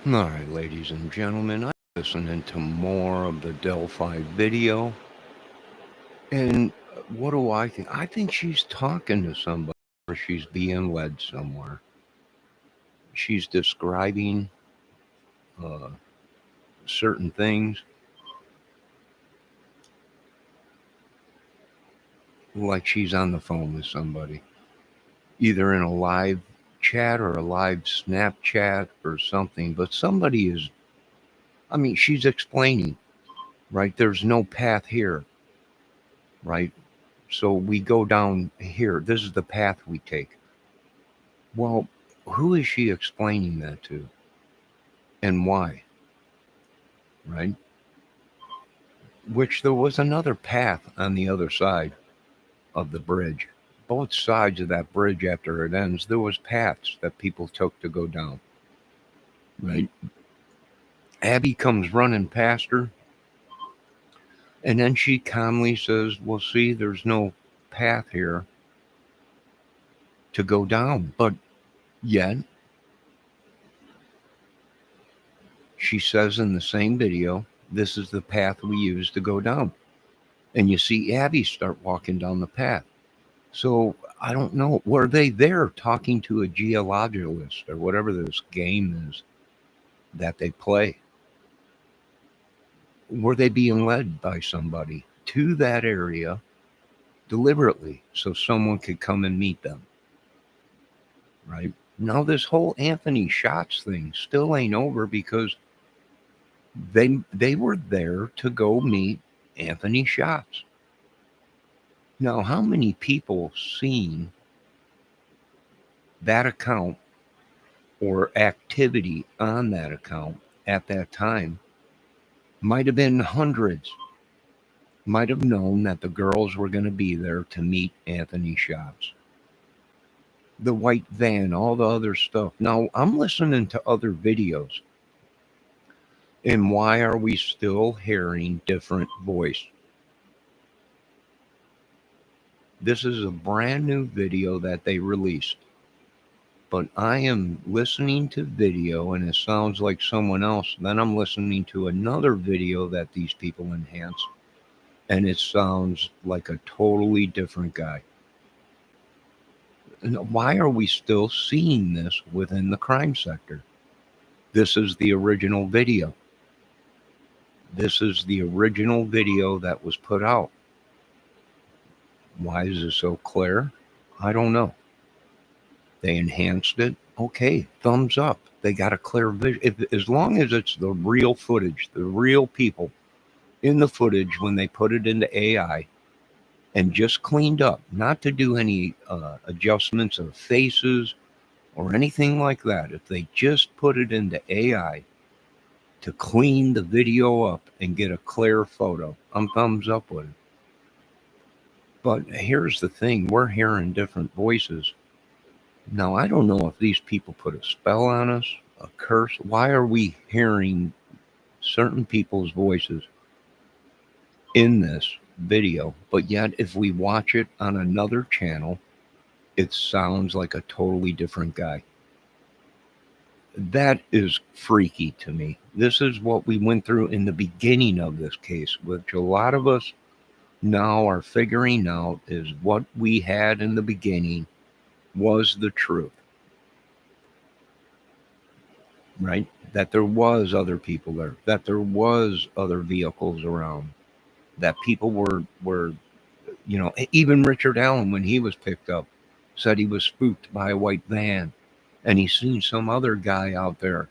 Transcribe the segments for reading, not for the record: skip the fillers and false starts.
All right, ladies and gentlemen, I'm listening to more of the Delphi video. And what do I think? I think she's talking to somebody or she's being led somewhere. She's describing uh, certain things like she's on the phone with somebody, either in a live chat or a live Snapchat or something. But somebody is, I mean, she's explaining, right? There's no path here, right? So we go down here. This is the path we take. Well, who is she explaining that to and why, right? Which there was another path on the other side of the bridge. Both sides of that bridge after it ends, there was paths that people took to go down, right? Abby comes running past her, and then she calmly says, "Well, see, there's no path here to go down." But yet, she says in the same video, "This is the path we use to go down." And you see Abby start walking down the path. So I don't know. Were they there talking to a geologist or whatever this game is that they play? Were they being led by somebody to that area deliberately so someone could come and meet them? Right? Now this whole Anthony Shots thing still ain't over because they were there to go meet Anthony Shots. Now, how many people seen that account or activity on that account at that time? Might have been hundreds, might have known that the girls were going to be there to meet Anthony Shots. The white van, all the other stuff. Now, I'm listening to other videos. And why are we still hearing different voice? This is a brand new video that they released. But I am listening to video and it sounds like someone else. Then I'm listening to another video that these people enhance and it sounds like a totally different guy. And why are we still seeing this within the crime sector? This is the original video. This is the original video that was put out. Why is it so clear? I don't know. They enhanced it. Okay, thumbs up. They got a clear vision. As long as it's the real footage, the real people in the footage when they put it into AI and just cleaned up, not to do any adjustments of faces or anything like that. If they just put it into AI to clean the video up and get a clear photo, I'm thumbs up with it. But here's the thing, we're hearing different voices. Now, I don't know if these people put a spell on us, a curse. Why are we hearing certain people's voices in this video? But yet, if we watch it on another channel, it sounds like a totally different guy. That is freaky to me. This is what we went through in the beginning of this case, which a lot of us now are figuring out is what we had in the beginning was the truth, right? That there was other people there, that there was other vehicles around, that people were even Richard Allen, when he was picked up, said he was spooked by a white van and he seen some other guy out there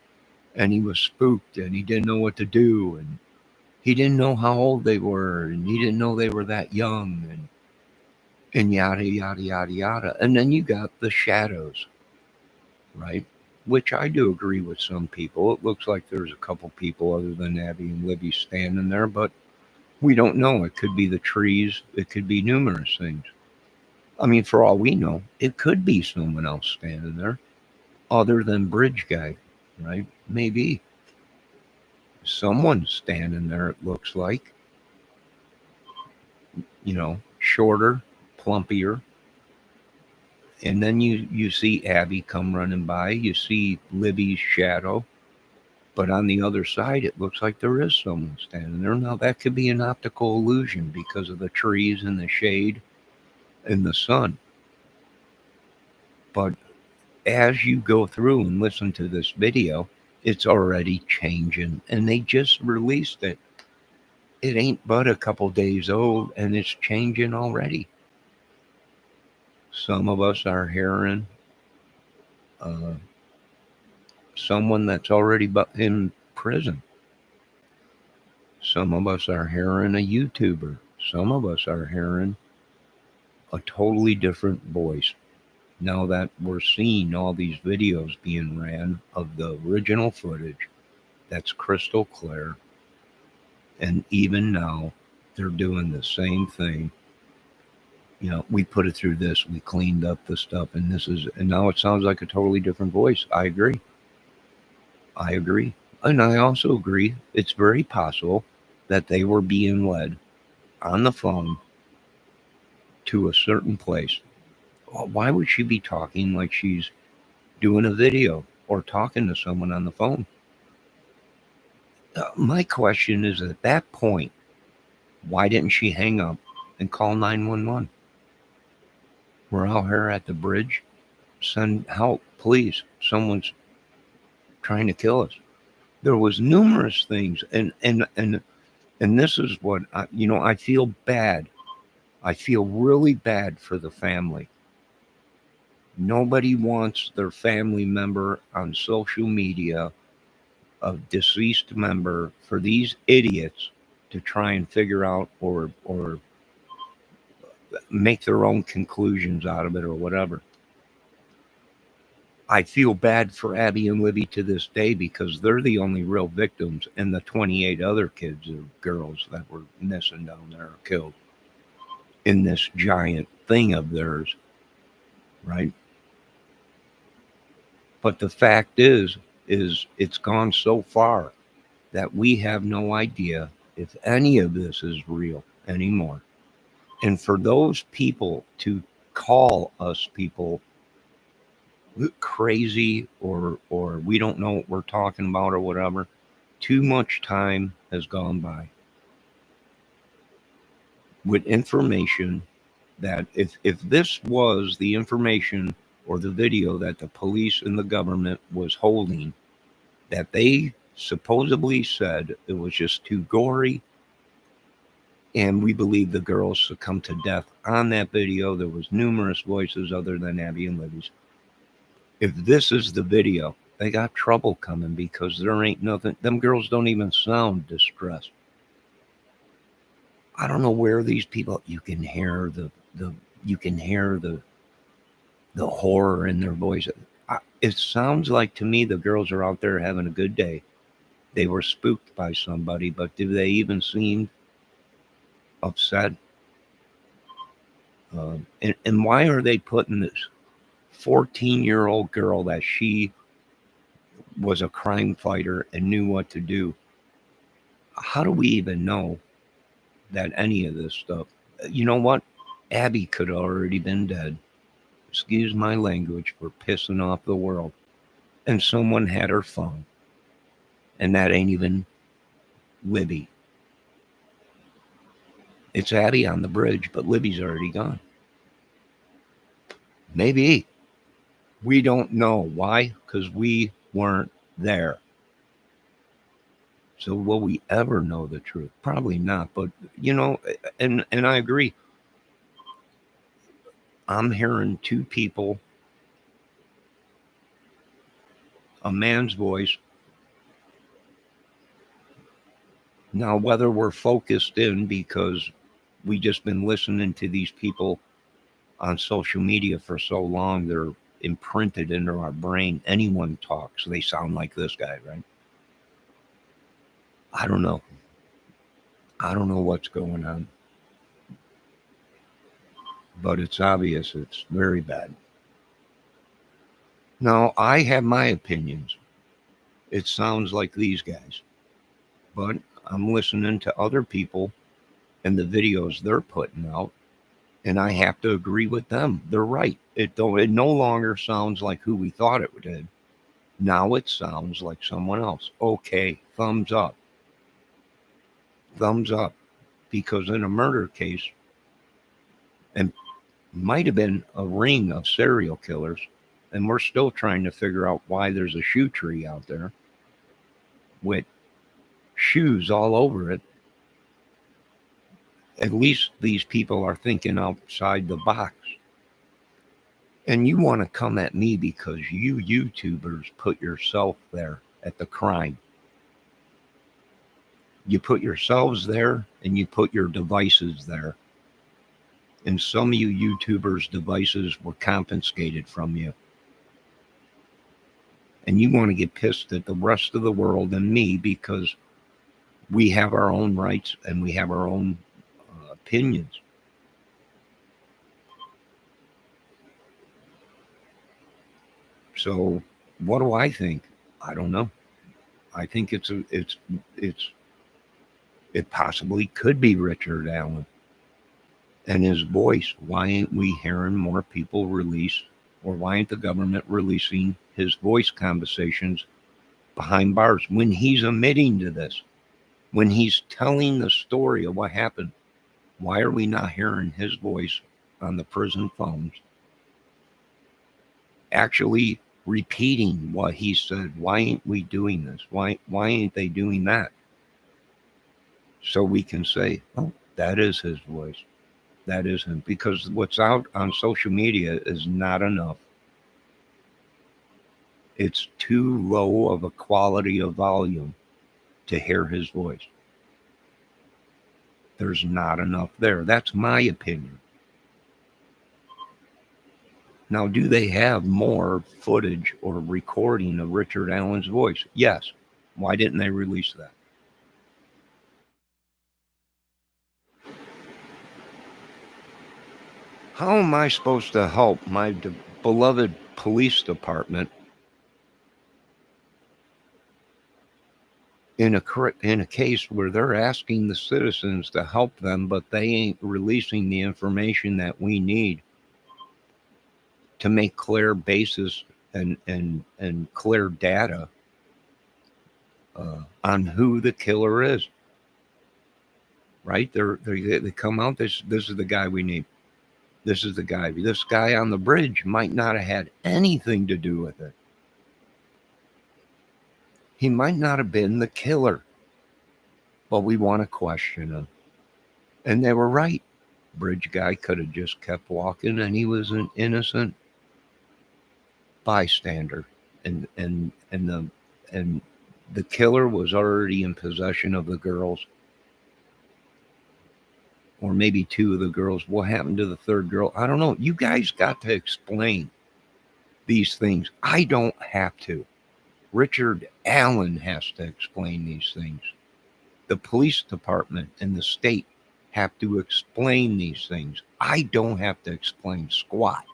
and he was spooked and he didn't know what to do and he didn't know how old they were and he didn't know they were that young and yada yada yada yada. And then you got the shadows, right? Which I do agree with some people. It looks like there's a couple people other than Abby and Libby standing there, but we don't know. It could be the trees, it could be numerous things. I mean, for all we know, it could be someone else standing there other than Bridge Guy, right? Maybe someone's standing there, it looks like, shorter, plumpier. And then you see Abby come running by. You see Libby's shadow. But on the other side, it looks like there is someone standing there. Now, that could be an optical illusion because of the trees and the shade and the sun. But as you go through and listen to this video, it's already changing. And they just released it. It ain't but a couple days old and it's changing already. Some of us are hearing uh, someone that's already in prison. Some of us are hearing a YouTuber. Some of us are hearing a totally different voice. Now that we're seeing all these videos being ran of the original footage that's crystal clear, and even now they're doing the same thing. You know, we put it through this, we cleaned up the stuff, and now it sounds like a totally different voice. I agree. I agree. And I also agree it's very possible that they were being led on the phone to a certain place. Well, why would she be talking like she's doing a video or talking to someone on the phone? My question is, at that point, why didn't she hang up and call 911? We're out here at the bridge. Send help, please. Someone's trying to kill us. There was numerous things, and this is what I feel bad. I feel really bad for the family. Nobody wants their family member on social media, a deceased member, for these idiots to try and figure out or make their own conclusions out of it or whatever. I feel bad for Abby and Libby to this day because they're the only real victims, and the 28 other kids or girls that were missing down there or killed in this giant thing of theirs, right? But the fact is it's gone so far that we have no idea if any of this is real anymore. And for those people to call us people crazy or we don't know what we're talking about or whatever, too much time has gone by with information that if this was the information or the video that the police and the government was holding, that they supposedly said it was just too gory, and we believe the girls succumbed to death on that video. There was numerous voices other than Abby and Libby's. If this is the video, they got trouble coming because there ain't nothing. Them girls don't even sound distressed. I don't know where these people. You can hear the horror in their voice. It sounds like to me the girls are out there having a good day. They were spooked by somebody, but do they even seem upset? And why are they putting this 14-year-old girl that she was a crime fighter and knew what to do? How do we even know that any of this stuff? You know what? Abby could have already been dead. Excuse my language for pissing off the world. And someone had her phone. And that ain't even Libby. It's Abby on the bridge, but Libby's already gone. Maybe. We don't know. Why? Because we weren't there. So will we ever know the truth? Probably not. But, and I agree. I'm hearing two people, a man's voice. Now, whether we're focused in because we just been listening to these people on social media for so long, they're imprinted into our brain. Anyone talks, they sound like this guy, right? I don't know. I don't know what's going on. But it's obvious it's very bad. Now, I have my opinions. It sounds like these guys. But I'm listening to other people and the videos they're putting out, and I have to agree with them. They're right. It no longer sounds like who we thought it did. Now it sounds like someone else. Okay, thumbs up. Thumbs up. Because in a murder case, and might have been a ring of serial killers, and we're still trying to figure out why there's a shoe tree out there with shoes all over it. At least these people are thinking outside the box. And you want to come at me because you YouTubers put yourself there at the crime. You put yourselves there and you put your devices there. And some of you YouTubers' devices were confiscated from you. And you want to get pissed at the rest of the world and me because we have our own rights and we have our own opinions. So what do I think? I don't know. I think it possibly could be Richard Allen and his voice. Why ain't we hearing more people release, or why ain't the government releasing his voice conversations behind bars when he's admitting to this, when he's telling the story of what happened? Why are we not hearing his voice on the prison phones actually repeating what he said? Why ain't we doing this? Why ain't they doing that? So we can say, oh, that is his voice. That is him. Because what's out on social media is not enough. It's too low of a quality of volume to hear his voice. There's not enough there. That's my opinion. Now, do they have more footage or recording of Richard Allen's voice? Yes. Why didn't they release that? How am I supposed to help my beloved police department in a case where they're asking the citizens to help them, but they ain't releasing the information that we need to make clear basis and clear data on who the killer is? Right? They come out. This is the guy we need. This is the guy. This guy on the bridge might not have had anything to do with it. He might not have been the killer, but we want to question him. And they were right. Bridge guy could have just kept walking, and he was an innocent bystander, and the killer was already in possession of the girls, or maybe two of the girls. What happened to the third girl? I don't know. You guys got to explain these things. I don't have to. Richard Allen has to explain these things. The police department and the state have to explain these things. I don't have to explain squat.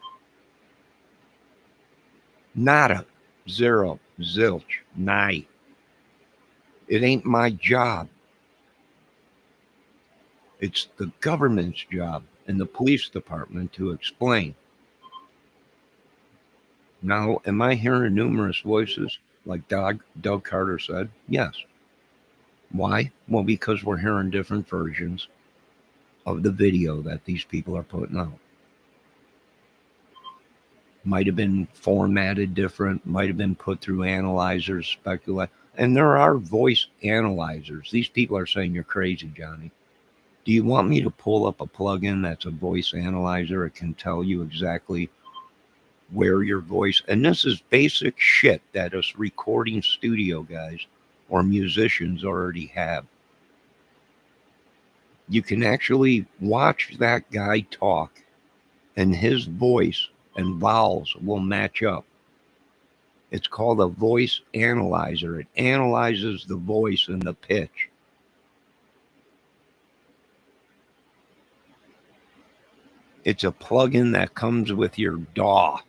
Nada, zero, zilch, nigh. It ain't my job. It's the government's job and the police department to explain. Now, am I hearing numerous voices like Doug Carter said? Yes. Why? Well, because we're hearing different versions of the video that these people are putting out. Might have been formatted different, might have been put through analyzers, speculate. And there are voice analyzers. These people are saying, you're crazy, Johnny. Do you want me to pull up a plugin that's a voice analyzer? It can tell you exactly where your voice, and this is basic shit that us recording studio guys or musicians already have. You can actually watch that guy talk, and his voice and vowels will match up. It's called a voice analyzer. It analyzes the voice and the pitch. It's a plugin that comes with your DAW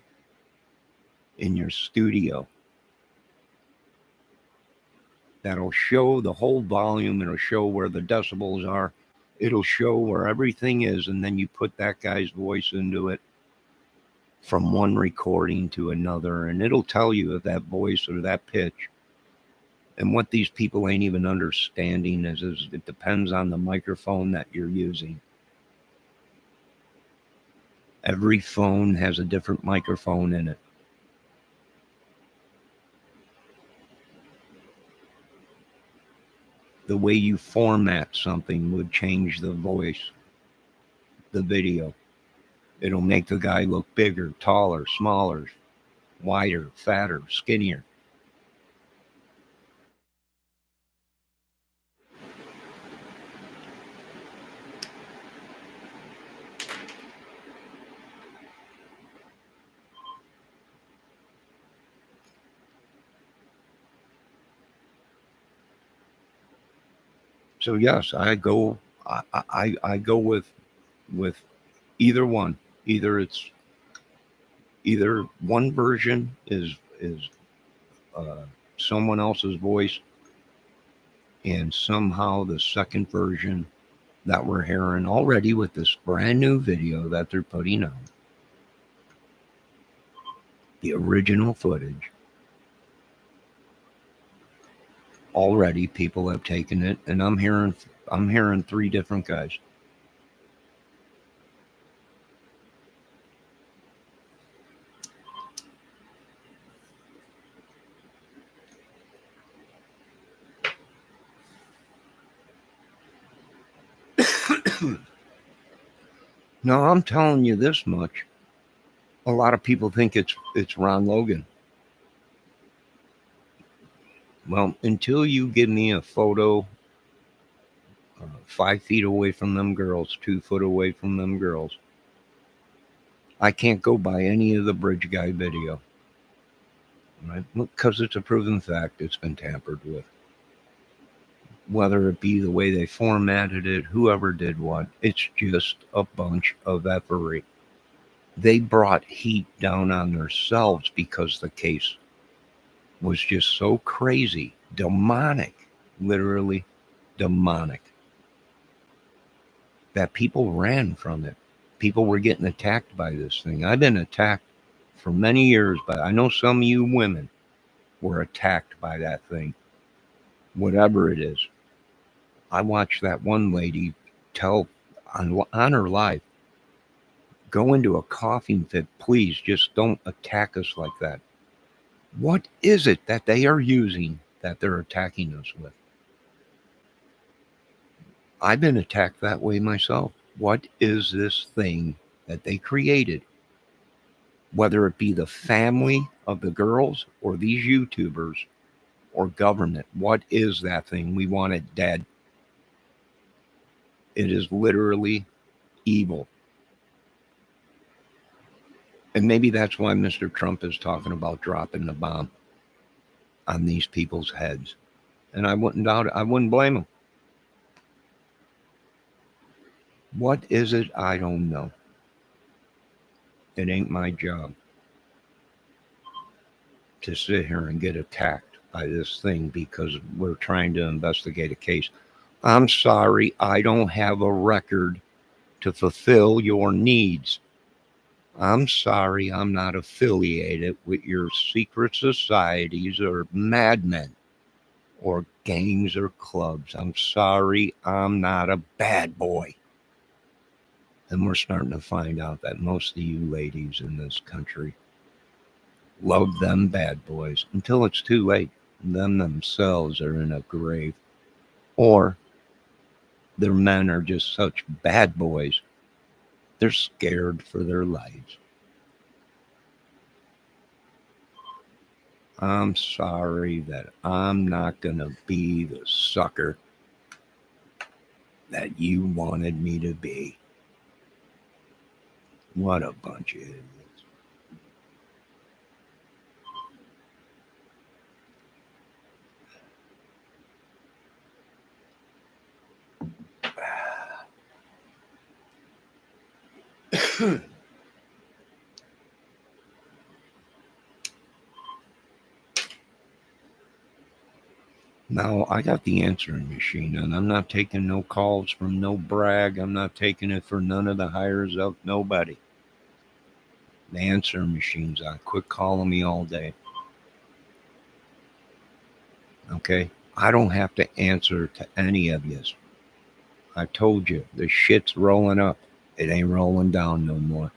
in your studio. That'll show the whole volume. It'll show where the decibels are. It'll show where everything is, and then you put that guy's voice into it. from one recording to another, and it'll tell you if that voice or that pitch. And what these people ain't even understanding is it depends on the microphone that you're using. Every phone has a different microphone in it. The way you format something would change the voice, the video. It'll make the guy look bigger, taller, smaller, wider, fatter, skinnier. So yes, I go with either one. Either it's either one version is uh, someone else's voice, and somehow the second version that we're hearing already with this brand new video that they're putting out, the original footage, already people have taken it, and I'm hearing three different guys. Now I'm telling you this much. A lot of people think it's Ron Logan. Well, until you give me a photo 5 feet away from them girls, 2 foot away from them girls, I can't go by any of the bridge guy video. Right? Because it's a proven fact it's been tampered with. Whether it be the way they formatted it, whoever did what, it's just a bunch of effery. They brought heat down on themselves because the case was just so crazy, demonic, literally demonic, that people ran from it. People were getting attacked by this thing. I've been attacked for many years, but I know some of you women were attacked by that thing, whatever it is. I watched that one lady tell on her live, go into a coughing fit, please just don't attack us like that. What is it that they are using that they're attacking us with? I've been attacked that way myself. What is this thing that they created? Whether it be the family of the girls or these YouTubers or government, what is that thing? We want it dead. It is literally evil. And maybe that's why Mr. Trump is talking about dropping the bomb on these people's heads. And I wouldn't doubt it. I wouldn't blame him. What is it? I don't know. It ain't my job to sit here and get attacked by this thing because we're trying to investigate a case. I'm sorry, I don't have a record to fulfill your needs. I'm sorry, I'm not affiliated with your secret societies or madmen or gangs or clubs. I'm sorry, I'm not a bad boy. And we're starting to find out that most of you ladies in this country love them bad boys until it's too late. Them themselves are in a grave. Or their men are just such bad boys, they're scared for their lives. I'm sorry that I'm not going to be the sucker that you wanted me to be. What a bunch of idiots. Now, I got the answering machine, and I'm not taking no calls from no brag. I'm not taking it for none of the hires of nobody. The answer machine's on. Quit calling me all day. Okay? I don't have to answer to any of you. I told you, the shit's rolling up. It ain't rolling down no more.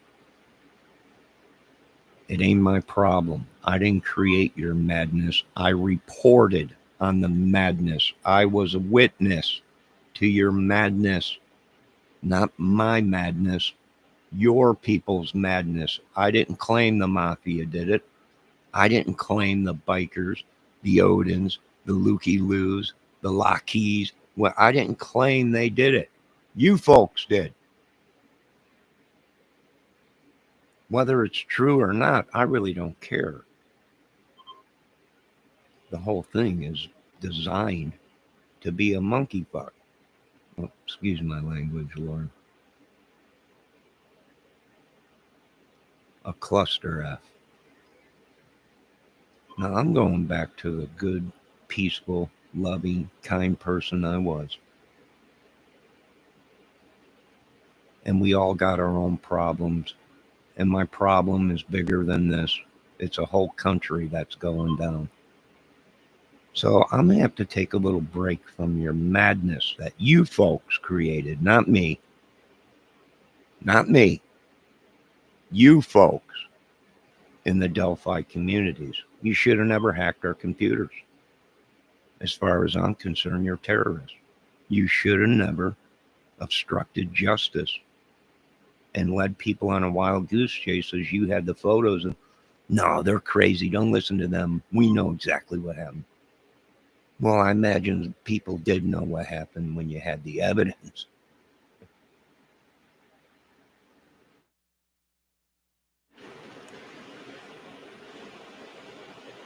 It ain't my problem. I didn't create your madness. I reported on the madness. I was a witness to your madness, not my madness, your people's madness. I didn't claim the mafia did it. I didn't claim the bikers, the Odins, the Lukey Loos, the Lockeys. Well, I didn't claim they did it. You folks did. Whether it's true or not, I really don't care. The whole thing is designed to be a monkey fuck. Oh, excuse my language, Lord. A cluster F. Now I'm going back to the good, peaceful, loving, kind person I was. And we all got our own problems. And my problem is bigger than this. It's a whole country that's going down. So I'm going to have to take a little break from your madness that you folks created, not me. Not me. You folks in the Delphi communities. You should have never hacked our computers. As far as I'm concerned, you're terrorists. You should have never obstructed justice and led people on a wild goose chase as you had the photos of, no, they're crazy. Don't listen to them. We know exactly what happened. Well, I imagine people did know what happened when you had the evidence.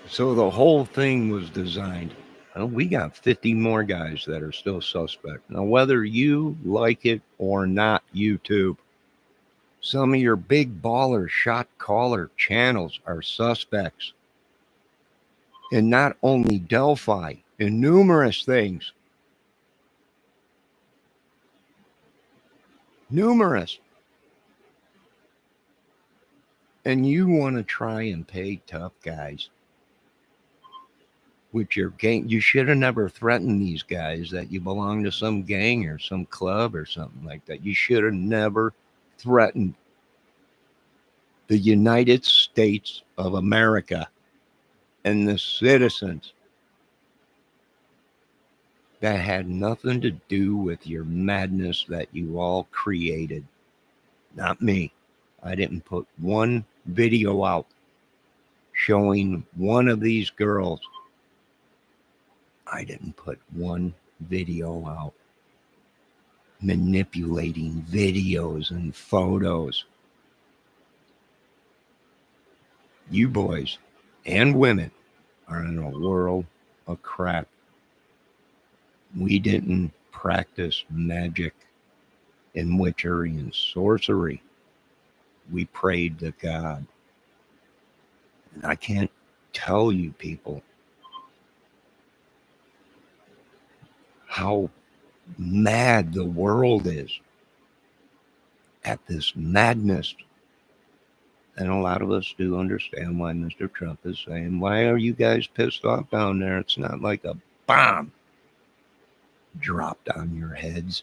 So the whole thing was designed. Well, we got 50 more guys that are still suspect. Now, whether you like it or not, YouTube, some of your big baller shot caller channels are suspects. And not only Delphi, in numerous things. Numerous. And you want to try and pay tough guys with your gang. You should have never threatened these guys that you belong to some gang or some club or something like that. You should have never threatened the United States of America and the citizens. That had nothing to do with your madness that you all created. Not me. I didn't put one video out showing one of these girls. I didn't put one video out manipulating videos and photos. You boys and women are in a world of crap. We didn't practice magic and witchery and sorcery. We prayed to God. And I can't tell you people how mad the world is at this madness. And a lot of us do understand why Mr. Trump is saying, why are you guys pissed off down there? It's not like a bomb dropped on your heads.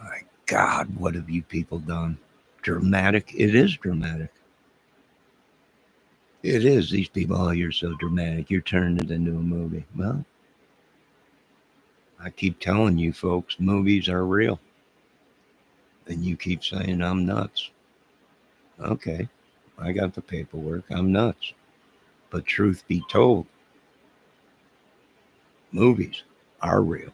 My God, what have you people done? Dramatic? It is dramatic. It is. These people, oh, you're so dramatic. You're turning it into a movie. Well, I keep telling you folks, movies are real. And you keep saying I'm nuts. Okay, I got the paperwork. I'm nuts. But truth be told, movies are real.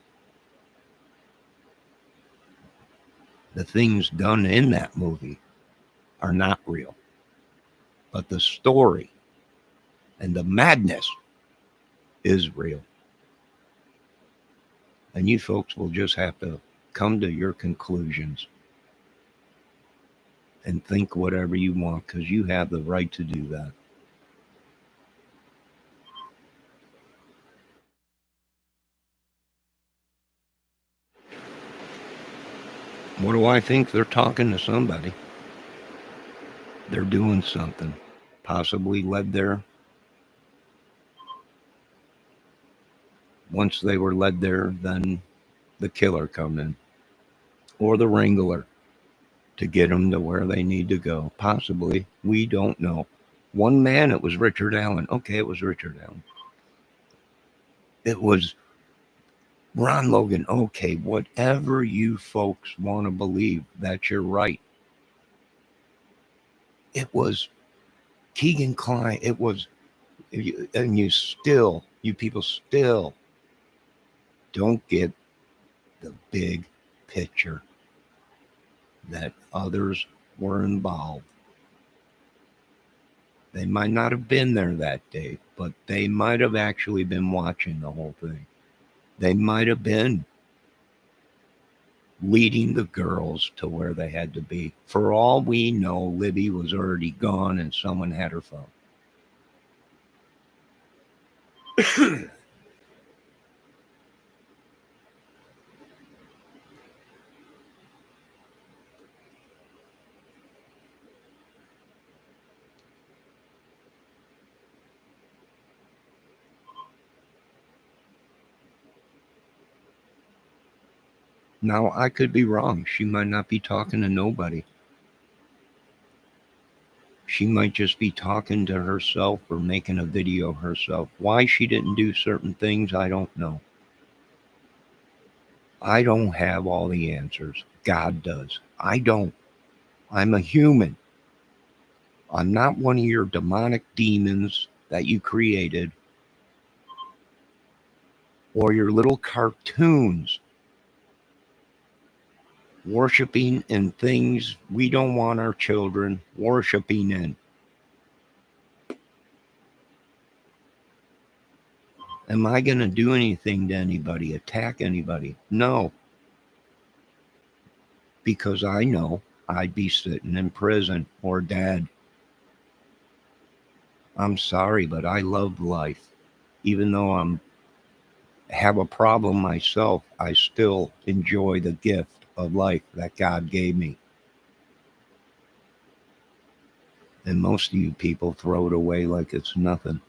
The things done in that movie are not real. But the story and the madness is real. And you folks will just have to come to your conclusions and think whatever you want, because you have the right to do that. What do I think? They're talking to somebody. They're doing something. Possibly led there. Once they were led there, then the killer come in. Or the wrangler to get them to where they need to go. Possibly. We don't know. One man, it was Richard Allen. Okay, it was Richard Allen. It was Ron Logan. Okay, whatever you folks want to believe, that you're right. It was Keegan Kline. It was, and you people still don't get the big picture that others were involved. They might not have been there that day, but they might have actually been watching the whole thing. They might have been leading the girls to where they had to be. For all we know, Libby was already gone and someone had her phone. Now, I could be wrong. She might not be talking to nobody. She might just be talking to herself or making a video herself. Why she didn't do certain things, I don't know. I don't have all the answers. God does. I don't. I'm a human. I'm not one of your demonic demons that you created or your little cartoons worshiping in things we don't want our children worshiping in. Am I going to do anything to anybody, attack anybody? No. Because I know I'd be sitting in prison or dead. I'm sorry, but I love life. Even though I have a problem myself, I still enjoy the gift of life that God gave me. And most of you people throw it away like it's nothing.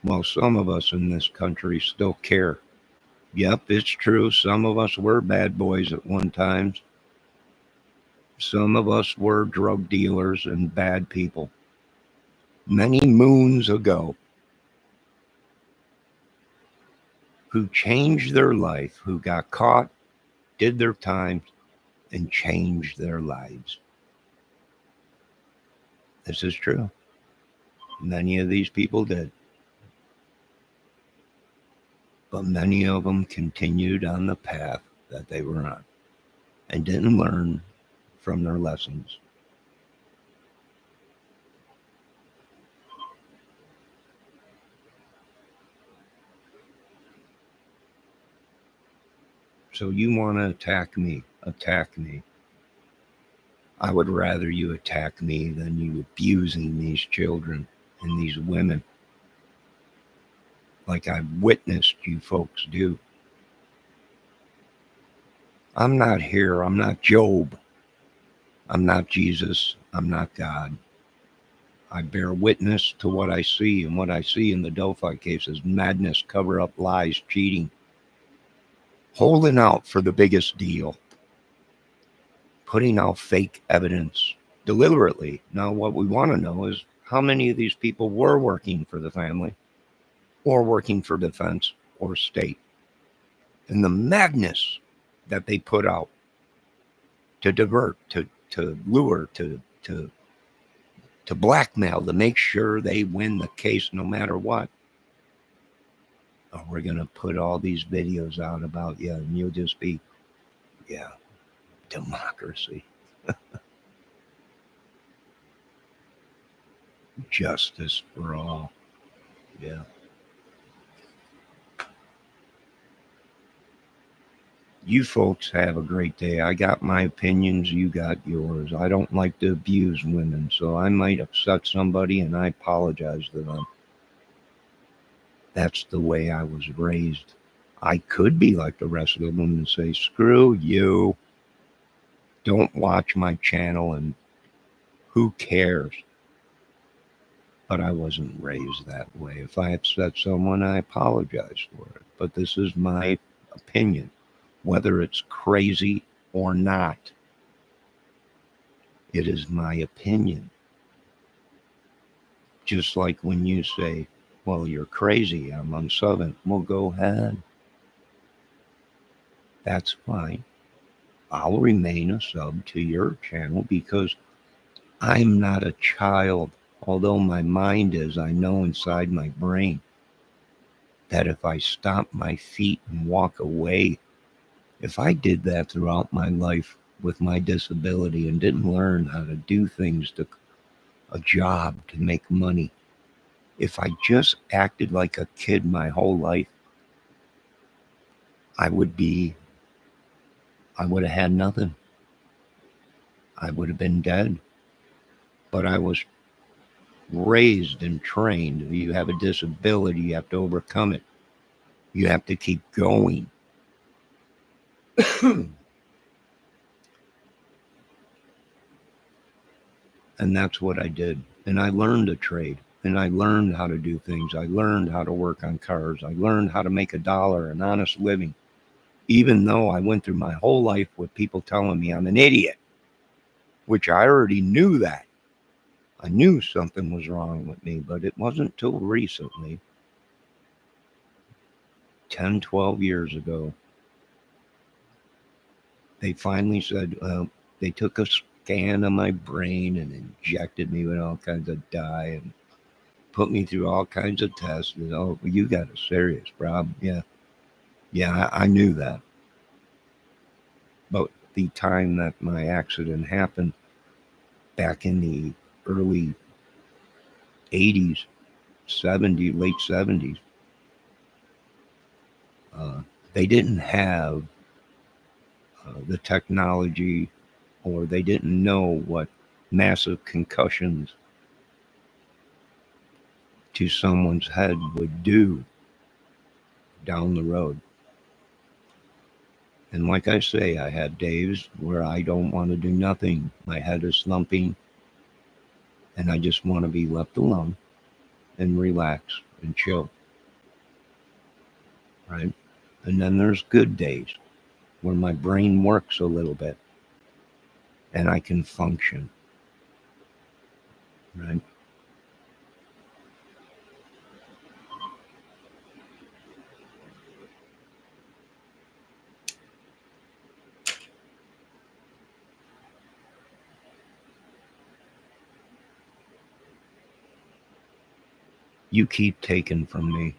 Well, some of us in this country still care. Yep, it's true. Some of us were bad boys at one time. Some of us were drug dealers and bad people. Many moons ago, who changed their life, who got caught, did their time, and changed their lives. This is true. Many of these people did. But many of them continued on the path that they were on and didn't learn from their lessons. So you want to attack me, attack me. I would rather you attack me than you abusing these children and these women like I've witnessed you folks do. I'm not here. I'm not Job. I'm not Jesus. I'm not God. I bear witness to what I see, and what I see in the Delphi case is madness, cover up, lies, cheating, holding out for the biggest deal, putting out fake evidence deliberately. Now, what we want to know is how many of these people were working for the family or working for defense or state, and the madness that they put out to divert, to lure, to blackmail, to make sure they win the case no matter what. Oh, we're going to put all these videos out about you, and you'll just be, yeah, democracy. Justice for all. Yeah. You folks have a great day. I got my opinions, you got yours. I don't like to abuse women, so I might upset somebody, and I apologize to them. That's the way I was raised. I could be like the rest of them and say, screw you. don't watch my channel, and who cares? But I wasn't raised that way. If I upset someone, I apologize for it. But this is my opinion, whether it's crazy or not. It is my opinion. Just like when you say, well, you're crazy, I'm unsubbing. Well, go ahead. That's fine. I'll remain a sub to your channel because I'm not a child. Although my mind is, I know inside my brain that if I stop my feet and walk away, if I did that throughout my life with my disability and didn't learn how to do things to a job to make money, if I just acted like a kid my whole life, I would have had nothing. I would have been dead. But I was raised and trained. You have a disability, you have to overcome it. You have to keep going. And that's what I did. And I learned a trade. And I learned how to do things. I learned how to work on cars. I learned how to make $1, an honest living. Even though I went through my whole life with people telling me I'm an idiot, which I already knew that. I knew something was wrong with me, but it wasn't till recently, 10, 12 years ago, they finally said, they took a scan of my brain and injected me with all kinds of dye and put me through all kinds of tests. And, oh, you got a serious problem. Yeah. Yeah, I knew that. But the time that my accident happened back in the early 80s, 70s, late 70s, they didn't have the technology, or they didn't know what massive concussions to someone's head would do down the road. And like I say, I had days where I don't want to do nothing. My head is slumping and I just want to be left alone and relax and chill. Right? And then there's good days where my brain works a little bit and I can function. Right? You keep taking from me,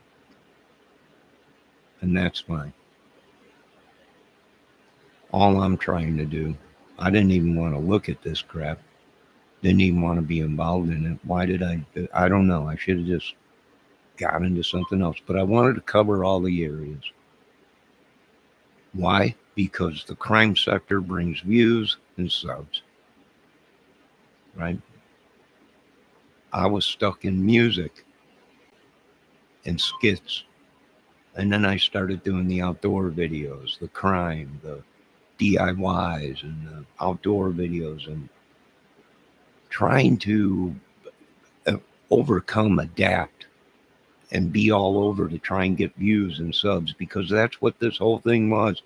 and that's fine. All I'm trying to do, I didn't even want to look at this crap. Didn't even want to be involved in it. Why did I don't know. I should have just got into something else. But I wanted to cover all the areas. Why? Because the crime sector brings views and subs. Right? I was stuck in music and skits. And then I started doing the outdoor videos, the crime, the DIYs, and the outdoor videos, and trying to overcome, adapt, and be all over to try and get views and subs, because that's what this whole thing was.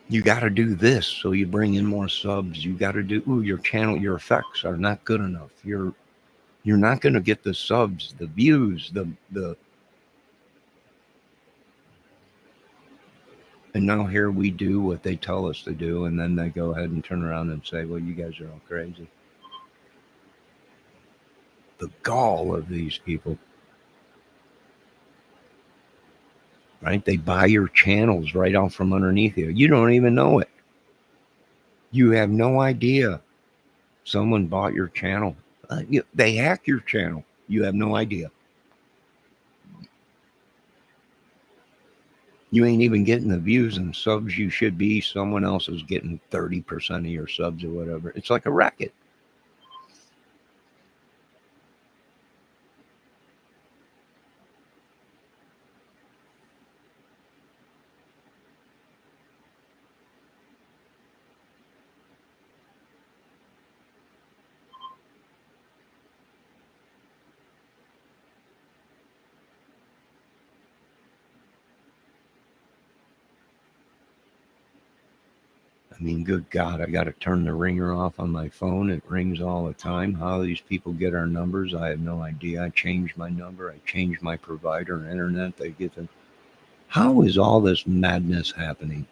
You got to do this so you bring in more subs. You got to do, your channel, your effects are not good enough. You're not going to get the subs, the views, the. And now here we do what they tell us to do, and then they go ahead and turn around and say, well, you guys are all crazy. The gall of these people, right? They buy your channels right out from underneath you. You don't even know it. You have no idea. Someone bought your channel. They hack your channel. You have no idea. You ain't even getting the views and subs you should be. Someone else is getting 30% of your subs or whatever. It's like a racket. mean, good God, I got to turn the ringer off on my phone. It rings all the time. How these people get our numbers, I have no idea. I changed my number. I changed my provider and internet. They get them. How is all this madness happening?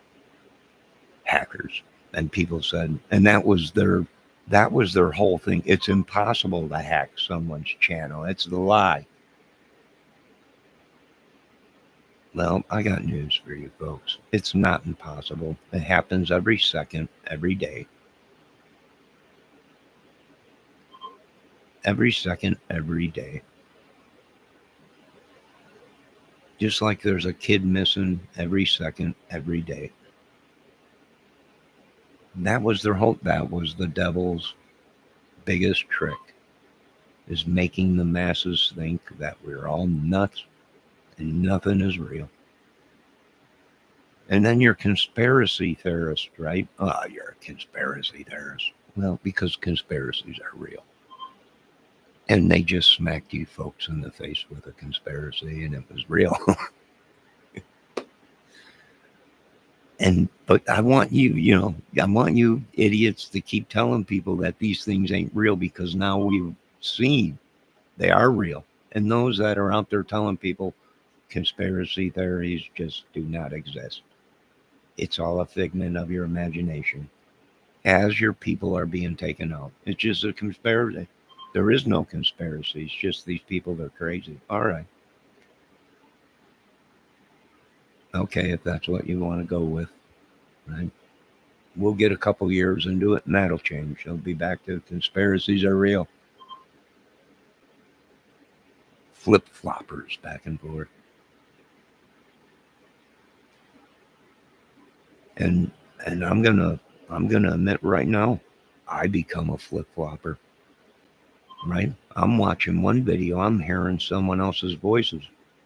Hackers. And people said, and that was their whole thing. It's impossible to hack someone's channel. It's the lie. Well, I got news for you folks. It's not impossible. It happens every second, every day. Every second, every day. Just like there's a kid missing every second, every day. That was the devil's biggest trick, is making the masses think that we're all nuts and nothing is real. And then you're conspiracy theorist, right? Oh, you're a conspiracy theorist. Well, because conspiracies are real. And they just smacked you folks in the face with a conspiracy, and it was real. But I want you idiots to keep telling people that these things ain't real, because now we've seen they are real. And those that are out there telling people conspiracy theories just do not exist. It's all a figment of your imagination as your people are being taken out. It's just a conspiracy. There is no conspiracy. It's just these people, they're crazy. All right. Okay, if that's what you want to go with, right? We'll get a couple years into it and that'll change. They'll be back to conspiracies are real. Flip-floppers back and forth. And I'm gonna admit right now, I become a flip-flopper. Right? I'm watching one video, I'm hearing someone else's voices.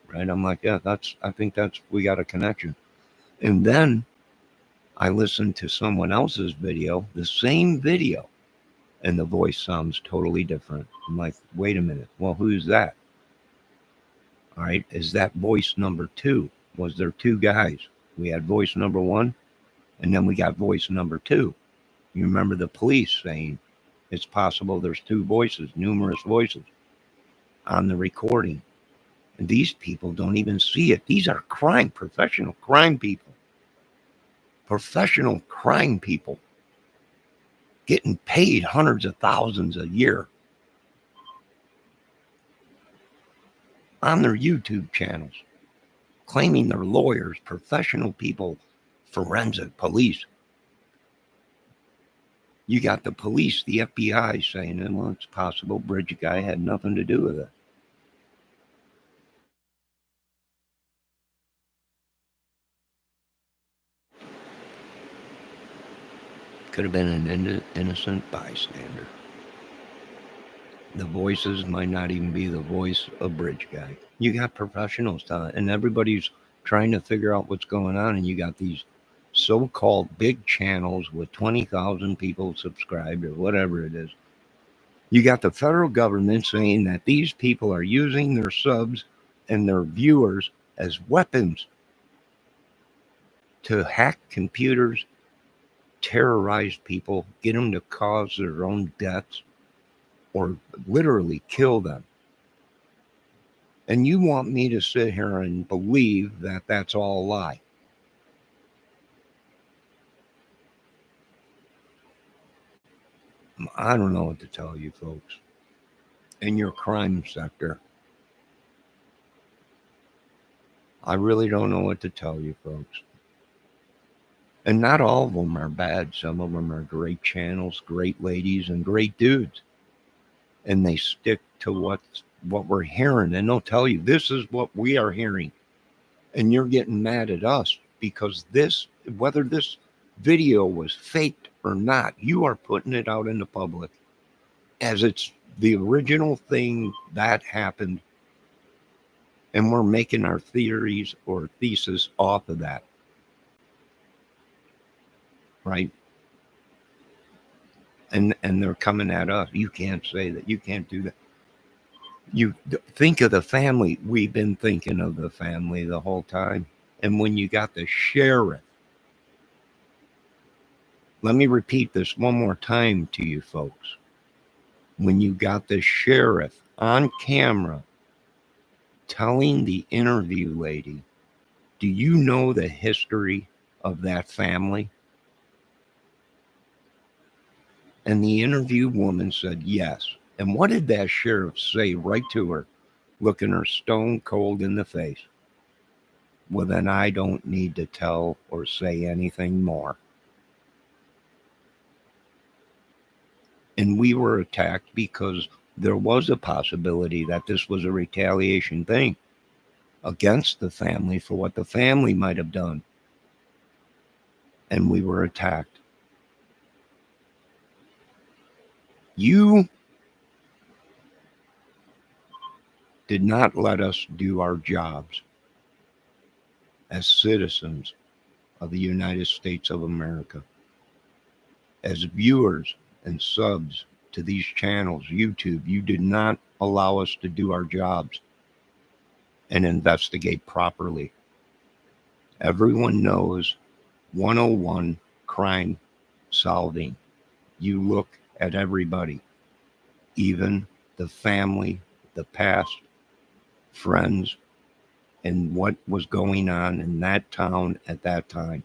Right? I'm like, yeah, I think we got a connection. And then I listen to someone else's video, the same video, and the voice sounds totally different. I'm like, wait a minute. Well, who's that? All right. Is that voice number 2? Was there 2 guys? We had voice number 1, and then we got voice number 2. You remember the police saying it's possible there's 2 voices, numerous voices on the recording. And these people don't even see it. These are professional crime people. Professional crime people getting paid hundreds of thousands a year on their YouTube channels, claiming they're lawyers, professional people, forensic police. You got the police, the FBI saying, well, it's possible Bridge guy had nothing to do with it. Could have been an innocent bystander. The voices might not even be the voice of Bridge guy. You got professionals telling, and everybody's trying to figure out what's going on, and you got these so-called big channels with 20,000 people subscribed or whatever it is. You got the federal government saying that these people are using their subs and their viewers as weapons to hack computers, terrorize people, get them to cause their own deaths, or literally kill them. And you want me to sit here and believe that that's all a lie? I don't know what to tell you folks. In your crime sector, I really don't know what to tell you folks. And not all of them are bad. Some of them are great channels, great ladies, and great dudes. And they stick to what we're hearing. And they'll tell you, this is what we are hearing. And you're getting mad at us because whether this video was faked or not, you are putting it out in the public as it's the original thing that happened. And we're making our theories or thesis off of that. Right? And they're coming at us. You can't say that. You can't do that. You think of the family. We've been thinking of the family the whole time. And when you got the sheriff, Let me repeat this one more time to you folks. When you got the sheriff on camera telling the interview lady, do you know the history of that family? And the interview woman said yes. And what did that sheriff say right to her, looking her stone cold in the face? Well, then I don't need to tell or say anything more. And we were attacked because there was a possibility that this was a retaliation thing against the family for what the family might have done. And we were attacked. You did not let us do our jobs as citizens of the United States of America, as viewers and subs to these channels, YouTube. You did not allow us to do our jobs and investigate properly. Everyone knows 101 crime solving. You look at everybody, even the family, the past, friends, and what was going on in that town at that time.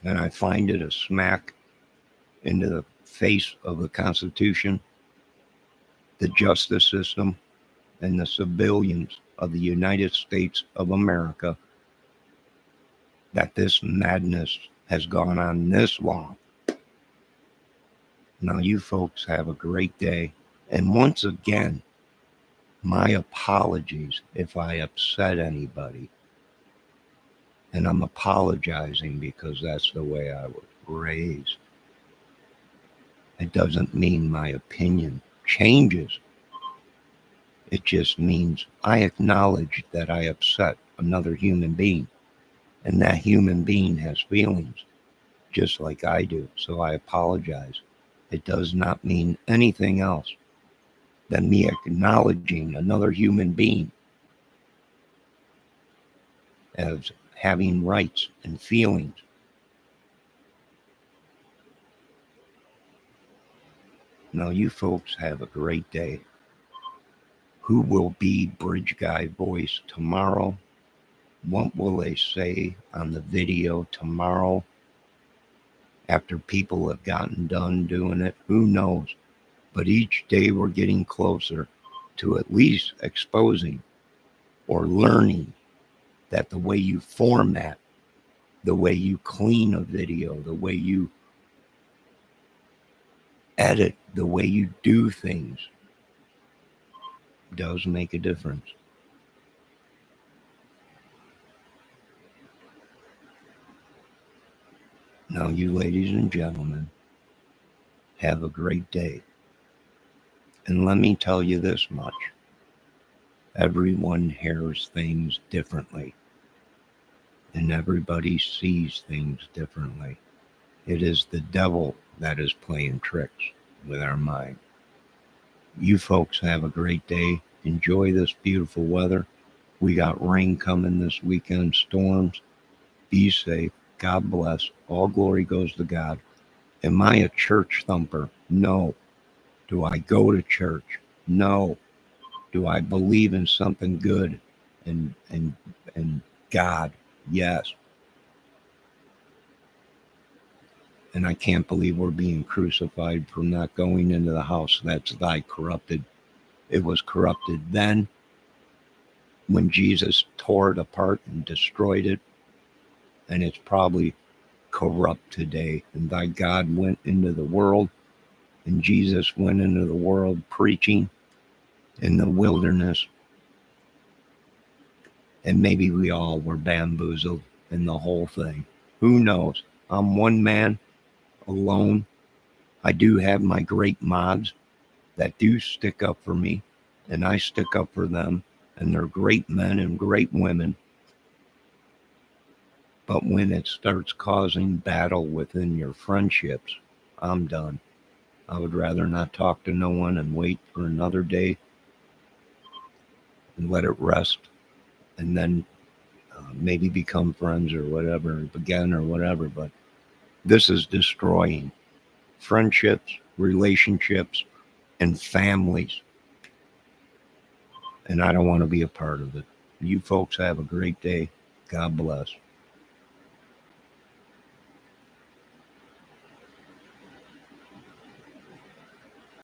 And I find it a smack into the face of the Constitution, the justice system, and the civilians of the United States of America that this madness has gone on this long. Now, you folks have a great day. And once again, my apologies if I upset anybody. And I'm apologizing because that's the way I was raised. It doesn't mean my opinion changes. It just means I acknowledge that I upset another human being. And that human being has feelings, just like I do. So I apologize. It does not mean anything else than me acknowledging another human being as having rights and feelings. Now, you folks have a great day. Who will be Bridge Guy voice tomorrow? What will they say on the video tomorrow after people have gotten done doing it? Who knows? But each day we're getting closer to at least exposing or learning that the way you format, the way you clean a video, the way you edit, the way you do things does make a difference. Now, you ladies and gentlemen, have a great day. And let me tell you this much. Everyone hears things differently. And everybody sees things differently. It is the devil that is playing tricks with our mind. You folks have a great day. Enjoy this beautiful weather. We got rain coming this weekend, storms. Be safe. God bless. All glory goes to God. Am I a church thumper? No. Do I go to church? No. Do I believe in something good and God? Yes. And I can't believe we're being crucified for not going into the house that's thy corrupted. It was corrupted then when Jesus tore it apart and destroyed it. And it's probably corrupt today. And thy God went into the world, and Jesus went into the world preaching in the wilderness. And maybe we all were bamboozled in the whole thing. Who knows? I'm one man alone. I do have my great mods that do stick up for me, and I stick up for them, and they're great men and great women. But when it starts causing battle within your friendships, I'm done. I would rather not talk to no one and wait for another day and let it rest, and then maybe become friends or whatever again or whatever. But This is destroying friendships, relationships, and families. And I don't want to be a part of it. You folks have a great day. God bless.